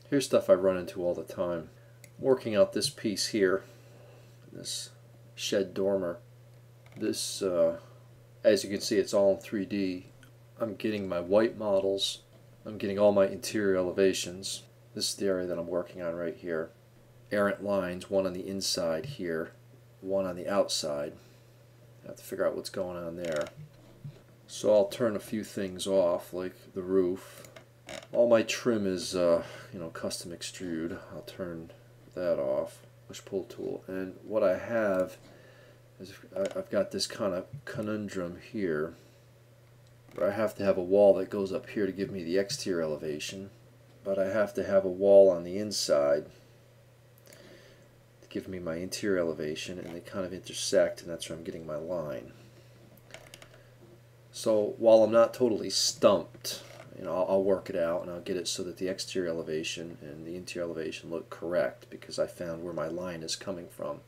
Here's stuff I run into all the time. Working out this piece here, this shed dormer. This, as you can see, it's all in 3D. I'm getting my white models. I'm getting all my interior elevations. This is the area that I'm working on right here. Errant lines, one on the inside here, one on the outside. I have to figure out what's going on there. So I'll turn a few things off, like the roof. All my trim is, custom extrude. I'll turn that off. Push-pull tool. And what I have is I've got this kind of conundrum here, where I have to have a wall that goes up here to give me the exterior elevation, but I have to have a wall on the inside to give me my interior elevation, and they kind of intersect, and that's where I'm getting my line. So while I'm not totally stumped, I'll work it out and I'll get it so that the exterior elevation and the interior elevation look correct, because I found where my line is coming from.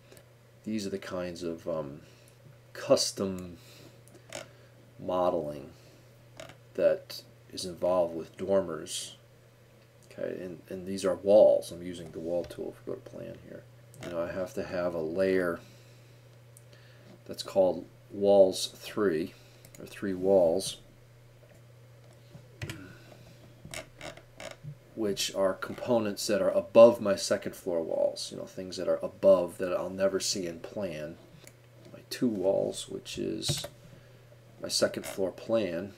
These are the kinds of custom modeling that is involved with dormers. Okay, and these are walls. I'm using the wall tool if we go to plan here. I have to have a layer that's called walls 3, or 3 walls, which are components that are above my second floor walls, things that are above that I'll never see in plan. My 2 walls, which is my second floor plan,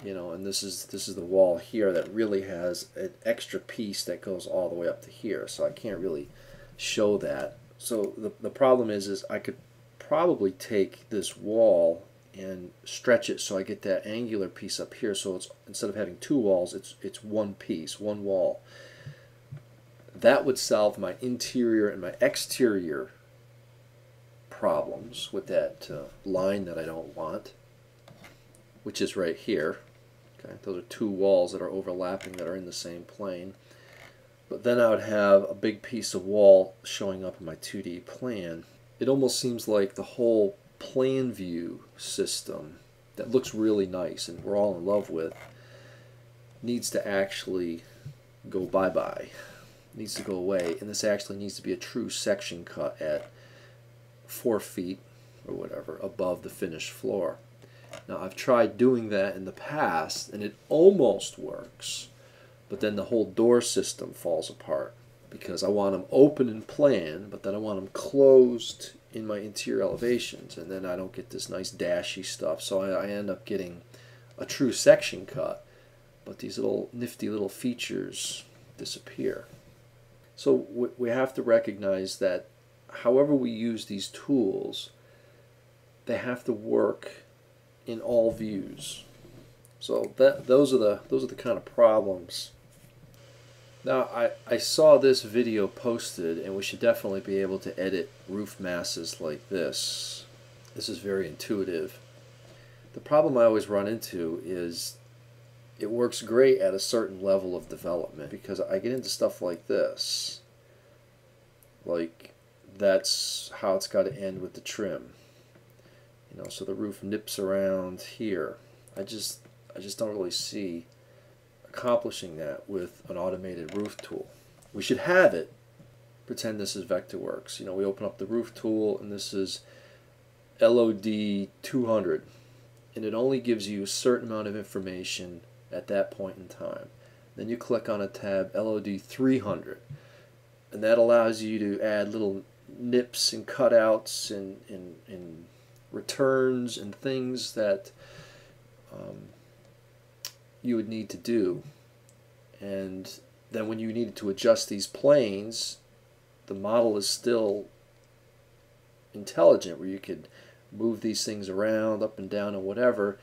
and this is the wall here that really has an extra piece that goes all the way up to here, so I can't really show that. So the problem is I could probably take this wall and stretch it so I get that angular piece up here, so it's, instead of having 2 walls, it's one piece, one wall. That would solve my interior and my exterior problems with that line that I don't want, which is right here. Okay, those are 2 walls that are overlapping that are in the same plane. But then I would have a big piece of wall showing up in my 2D plan. It almost seems like the whole plan view system that looks really nice and we're all in love with needs to actually go bye-bye, needs to go away, and this actually needs to be a true section cut at 4 feet or whatever above the finished floor. Now I've tried doing that in the past and it almost works, but then the whole door system falls apart because I want them open in plan, but then I want them closed in my interior elevations, and then I don't get this nice dashy stuff, so I end up getting a true section cut, but these little nifty little features disappear. So we have to recognize that however we use these tools, they have to work in all views. So those are the kind of problems. Now I saw this video posted, and we should definitely be able to edit roof masses like this. This is very intuitive. The problem I always run into is it works great at a certain level of development, because I get into stuff like this. Like, that's how it's got to end with the trim. So the roof nips around here. I just don't really see accomplishing that with an automated roof tool. We should have it. Pretend this is Vectorworks. We open up the roof tool, and this is LOD 200, and it only gives you a certain amount of information at that point in time. Then you click on a tab, LOD 300, and that allows you to add little nips and cutouts and returns and things that you would need to do. And then when you needed to adjust these planes, the model is still intelligent, where you could move these things around up and down and whatever,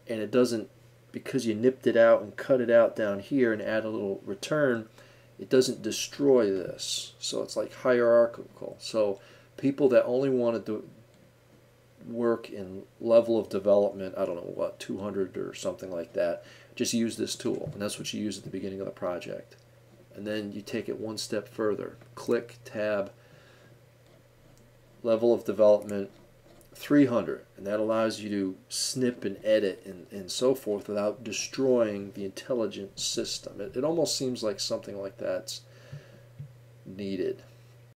and it doesn't, because you nipped it out and cut it out down here and add a little return, it doesn't destroy this. So it's like hierarchical. So people that only want to work in level of development, I don't know what, 200 or something like that, just use this tool, and that's what you use at the beginning of the project. And then you take it one step further. Click, tab, level of development, 300, and that allows you to snip and edit and so forth without destroying the intelligent system. It almost seems like something like that's needed.